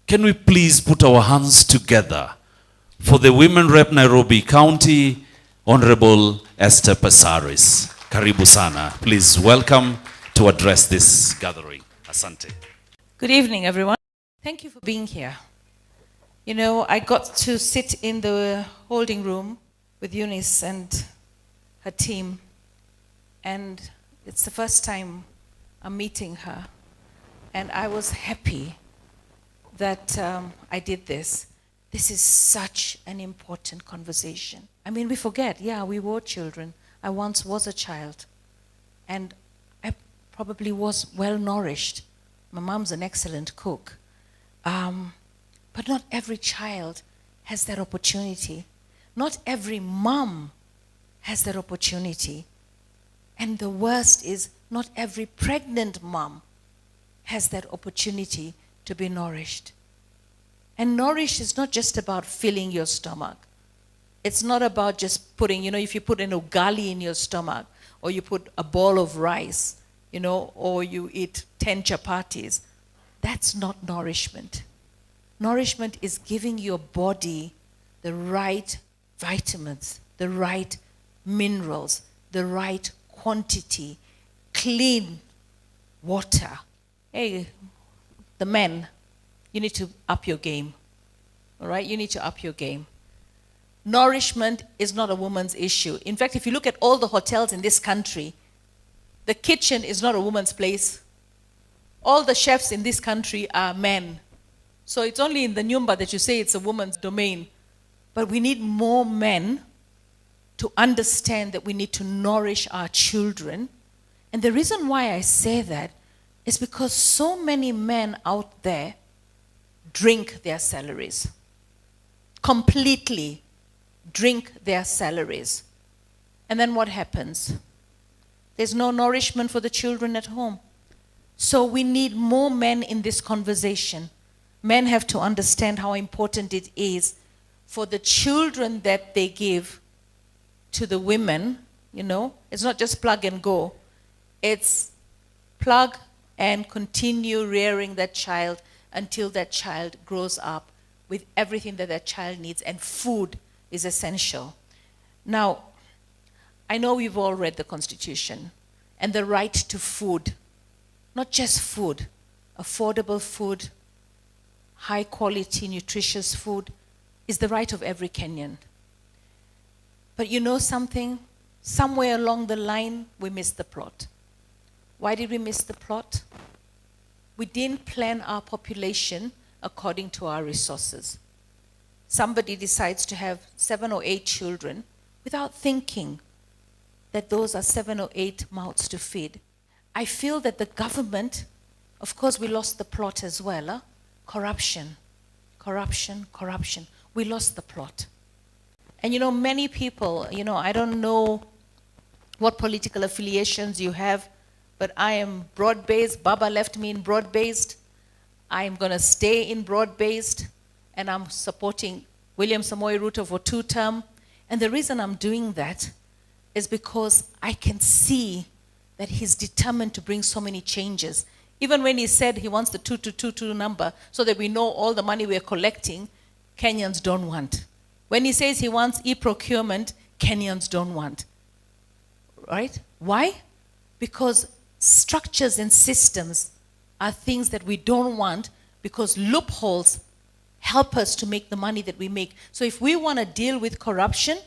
Can we please put our hands together for the Women Rep Nairobi County, Honorable Esther Passaris. Karibu sana. Please welcome to address this gathering. Asante. Good evening, everyone. Thank you for being here. You know, I got to sit in the holding room with Eunice and her team, and it's the first time I'm meeting her, and I was happy that I did this. This is such an important conversation. I mean, we forget, yeah, we were children. I once was a child, and I probably was well nourished. My mom's an excellent cook. But not every child has that opportunity. Not every mom has that opportunity. And the worst is, not every pregnant mom has that opportunity to be nourished. And nourish is not just about filling your stomach. It's not about just putting, you know, if you put an ugali in your stomach, or you put a bowl of rice, you know, or you eat 10 chapatis, that's not nourishment. Nourishment is giving your body the right vitamins, the right minerals, the right quantity, clean water. Hey, the men, you need to up your game. All right? You need to up your game. Nourishment is not a woman's issue. In fact, if you look at all the hotels in this country, the kitchen is not a woman's place. All the chefs in this country are men. So it's only in the Nyumba that you say it's a woman's domain. But we need more men to understand that we need to nourish our children. And the reason why I say that is because so many men out there drink their salaries. Completely drink their salaries. And then what happens? There's no nourishment for the children at home. So we need more men in this conversation. Men have to understand how important it is for the children that they give to the women, you know. It's not just plug and go. It's plug and continue rearing that child until that child grows up with everything that that child needs, and food is essential. Now, I know we've all read the Constitution and the right to food. Not just food, affordable food, high quality, nutritious food is the right of every Kenyan. But you know something? Somewhere along the line, we missed the plot. Why did we miss the plot? We didn't plan our population according to our resources. Somebody decides to have 7 or 8 children without thinking that those are 7 or 8 mouths to feed. I feel that the government, of course we lost the plot as well. Huh? Corruption, corruption, corruption. We lost the plot. And you know, many people, you know, I don't know what political affiliations you have, but I am broad-based. Baba left me in broad-based. I am going to stay in broad-based, and I'm supporting William Samoei Ruto for 2-term. And the reason I'm doing that is because I can see that he's determined to bring so many changes. Even when he said he wants the 2222 number so that we know all the money we're collecting, Kenyans don't want. When he says he wants e-procurement, Kenyans don't want. Right? Why? Because structures and systems are things that we don't want, because loopholes help us to make the money that we make. So if we want to deal with corruption,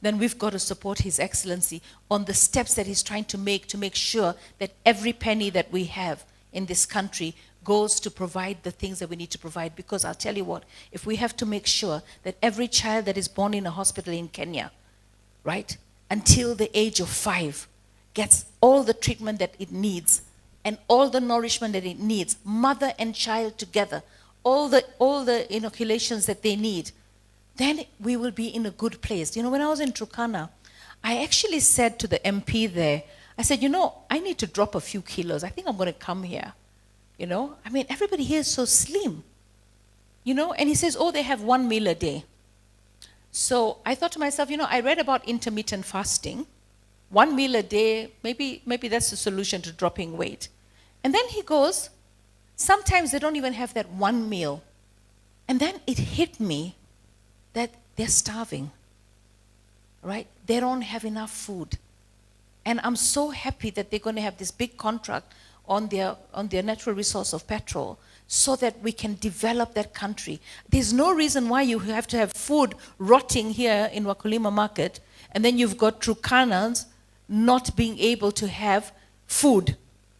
then we've got to support His Excellency on the steps that he's trying to make sure that every penny that we have in this country goes to provide the things that we need to provide. Because I'll tell you what, if we have to make sure that every child that is born in a hospital in Kenya, right, until the age of 5, gets all the treatment that it needs and all the nourishment that it needs, mother and child together, all the inoculations that they need, then we will be in a good place. You know, when I was in Turkana, I actually said to the MP there, I said, you know, I need to drop a few kilos. I think I'm going to come here. You know, I mean, everybody here is so slim. You know, and he says, oh, they have 1 meal a day. So I thought to myself, you know, I read about intermittent fasting. 1 meal a day, maybe that's the solution to dropping weight. And then he goes, sometimes they don't even have that 1 meal. And then it hit me that they're starving, right? They don't have enough food. And I'm so happy that they're going to have this big contract on their natural resource of petrol so that we can develop that country. There's no reason why you have to have food rotting here in Wakulima market, and then you've got Turkanas not being able to have food,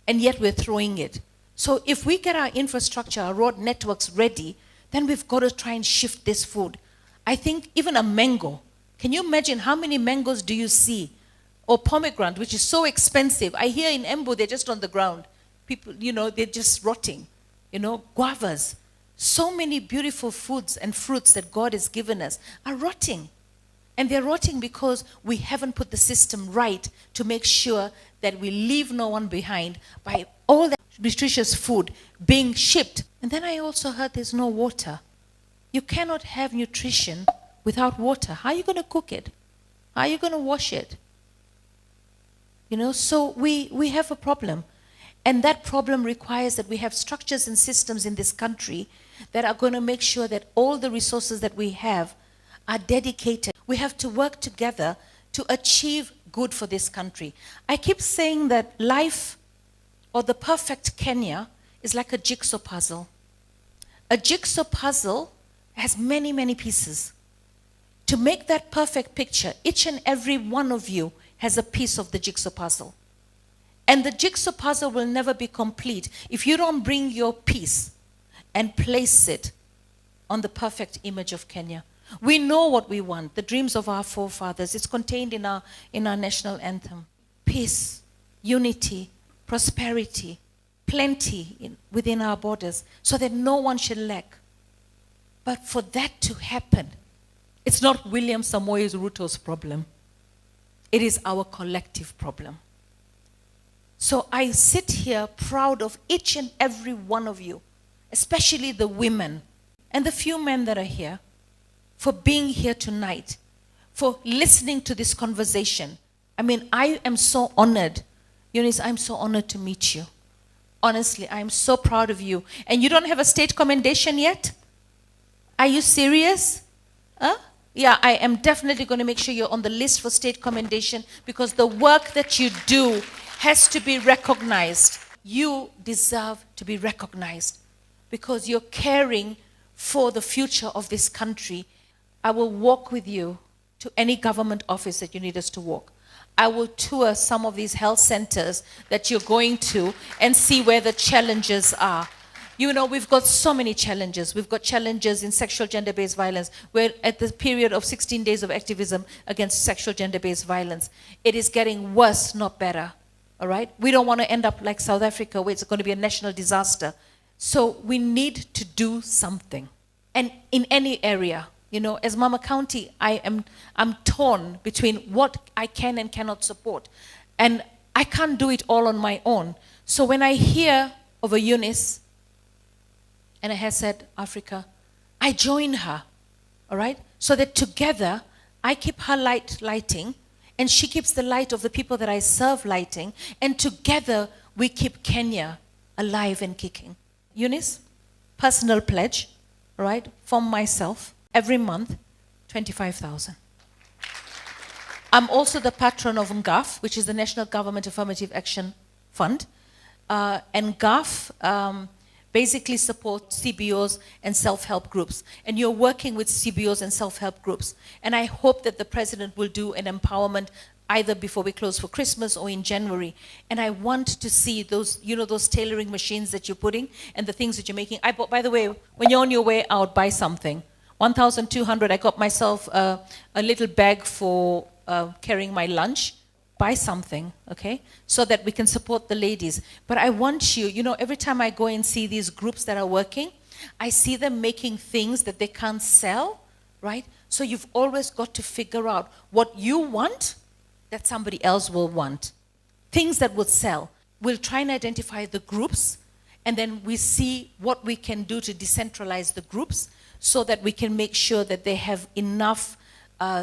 and yet we're throwing it. So if we get our infrastructure, our road networks ready, then we've got to try and shift this food. I think even a mango, can you imagine how many mangoes do you see? Or pomegranate, which is so expensive. I hear in Embu, they're just on the ground. People, they're just rotting. Guavas. So many beautiful foods and fruits that God has given us are rotting. And they're rotting because we haven't put the system right to make sure that we leave no one behind by all that nutritious food being shipped. And then I also heard there's no water. You cannot have nutrition without water. How are you going to cook it? How are you going to wash it? So we have a problem. And that problem requires that we have structures and systems in this country that are going to make sure that all the resources that we have are dedicated. We have to work together to achieve good for this country. I keep saying that life, or the perfect Kenya, is like a jigsaw puzzle. A jigsaw puzzle has many, many pieces. To make that perfect picture, each and every one of you has a piece of the jigsaw puzzle. And the jigsaw puzzle will never be complete if you don't bring your piece and place it on the perfect image of Kenya. We know what we want, the dreams of our forefathers. It's contained in our national anthem. Peace, unity, prosperity, plenty within our borders, so that no one should lack. But for that to happen, it's not William Samoei Ruto's problem. It is our collective problem. So I sit here proud of each and every one of you, especially the women and the few men that are here, for being here tonight, for listening to this conversation. I mean, I am so honored. Eunice, I'm so honored to meet you. Honestly, I'm so proud of you. And you don't have a state commendation yet? Are you serious? Huh? Yeah, I am definitely going to make sure you're on the list for state commendation, because the work that you do has to be recognized. You deserve to be recognized because you're caring for the future of this country. I will walk with you to any government office that you need us to walk. I will tour some of these health centers that you're going to and see where the challenges are. We've got so many challenges. We've got challenges in sexual gender-based violence. We're at the period of 16 days of activism against sexual gender-based violence. It is getting worse, not better. All right? We don't want to end up like South Africa, where it's going to be a national disaster. So we need to do something. And in any area, as Mama County, I'm torn between what I can and cannot support. And I can't do it all on my own. So when I hear of a Eunice and a HESED Africa, I join her, all right? So that together, I keep her lighting, and she keeps the light of the people that I serve lighting, and together, we keep Kenya alive and kicking. Eunice, personal pledge, all right, from myself, every month, 25,000. I'm also the patron of NGAF, which is the National Government Affirmative Action Fund. And NGAF basically supports CBOs and self-help groups. And you're working with CBOs and self-help groups. And I hope that the president will do an empowerment either before we close for Christmas or in January. And I want to see those, those tailoring machines that you're putting and the things that you're making. I bought, by the way, when you're on your way out, buy something. 1,200, I got myself a little bag for carrying my lunch. Buy something, okay, so that we can support the ladies. But I want you, every time I go and see these groups that are working, I see them making things that they can't sell, right? So you've always got to figure out what you want that somebody else will want. Things that would sell. We'll try and identify the groups, and then we see what we can do to decentralize the groups so that we can make sure that they have enough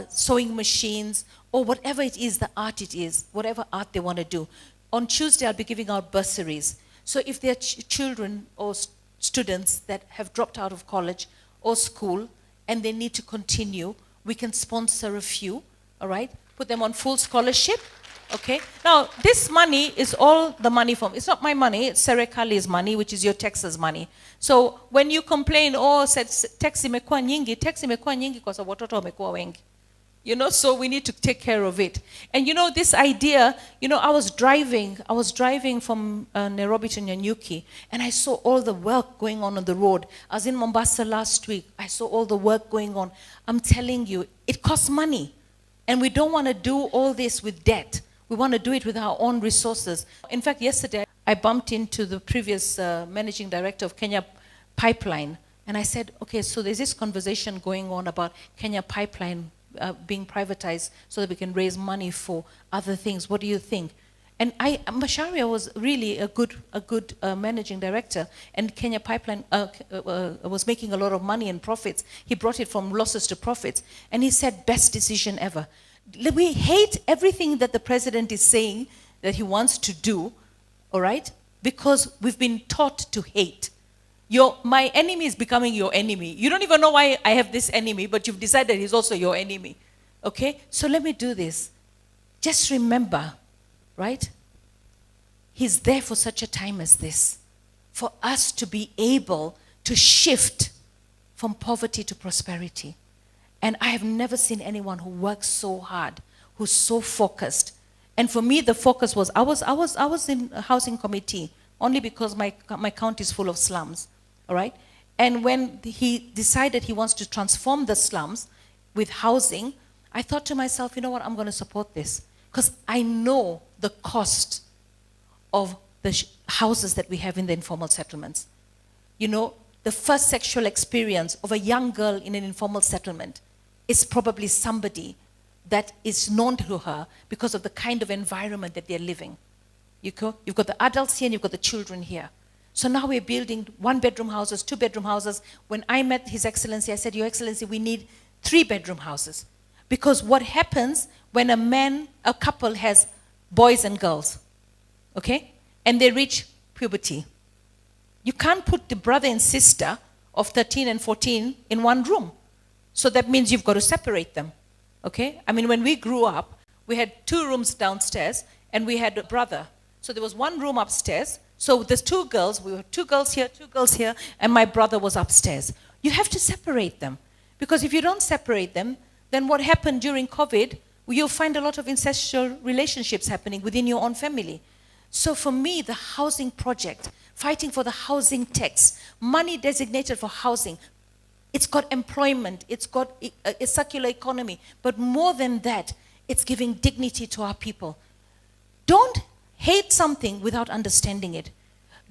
sewing machines, or whatever it is, the art it is, whatever art they want to do. On Tuesday, I'll be giving out bursaries. So if there are children or students that have dropped out of college or school and they need to continue, we can sponsor a few, all right? Put them on full scholarship, okay? Now, this money is all the money from, it's not my money, it's Serikali's money, which is your taxes money. So when you complain, oh, tax imekuwa nyingi kwa sababu watoto wamekuwa wengi. You know, so we need to take care of it. And you know, this idea, you know, I was driving from Nairobi to Nyanyuki, and I saw all the work going on the road. I was in Mombasa last week. I saw all the work going on. I'm telling you, it costs money. And we don't want to do all this with debt. We want to do it with our own resources. In fact, yesterday, I bumped into the previous managing director of Kenya Pipeline. And I said, okay, so there's this conversation going on about Kenya Pipeline being privatized so that we can raise money for other things. What do you think? And Macharia was really a good managing director, and Kenya Pipeline was making a lot of money and profits. He brought it from losses to profits, and he said, best decision ever. We hate everything that the president is saying that he wants to do, all right? Because we've been taught to hate. My enemy is becoming your enemy. You don't even know why I have this enemy, but you've decided he's also your enemy. Okay? So let me do this. Just remember, right? He's there for such a time as this. For us to be able to shift from poverty to prosperity. And I have never seen anyone who works so hard, who's so focused. And for me, the focus was, I was in a housing committee only because my county is full of slums. All right? And when he decided he wants to transform the slums with housing, I thought to myself, you know what, I'm going to support this. Because I know the cost of the houses that we have in the informal settlements. You know, the first sexual experience of a young girl in an informal settlement is probably somebody that is known to her because of the kind of environment that they're living. You've got the adults here and you've got the children here. So now we're building 1-bedroom houses, 2-bedroom houses. When I met His Excellency, I said, Your Excellency, we need 3-bedroom houses. Because what happens when a couple has boys and girls, okay? And they reach puberty. You can't put the brother and sister of 13 and 14 in one room. So that means you've got to separate them, okay? I mean, when we grew up, we had 2 rooms downstairs and we had a brother. So there was 1 room upstairs. So there's 2 girls, we were 2 girls here, 2 girls here, and my brother was upstairs. You have to separate them. Because if you don't separate them, then what happened during COVID, you'll find a lot of incestual relationships happening within your own family. So for me, the housing project, fighting for the housing tax, money designated for housing, it's got employment, it's got a circular economy, but more than that, it's giving dignity to our people. Don't hate something without understanding it.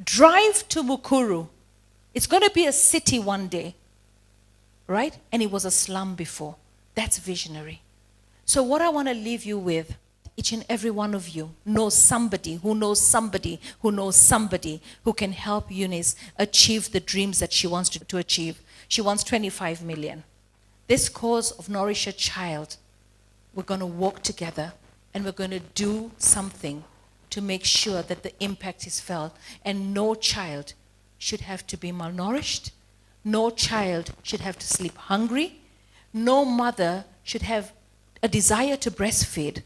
Drive to Mukuru. It's going to be a city one day, right? And it was a slum before. That's visionary. So what I want to leave you with, each and every one of you knows somebody who knows somebody who knows somebody who can help Eunice achieve the dreams that she wants to achieve. She wants 25 million. This cause of Nourish a Child, we're going to walk together and we're going to do something to make sure that the impact is felt. And no child should have to be malnourished. No child should have to sleep hungry. No mother should have a desire to breastfeed,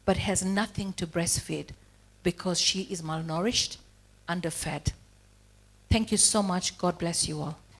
but has nothing to breastfeed because she is malnourished, underfed. Thank you so much. God bless you all.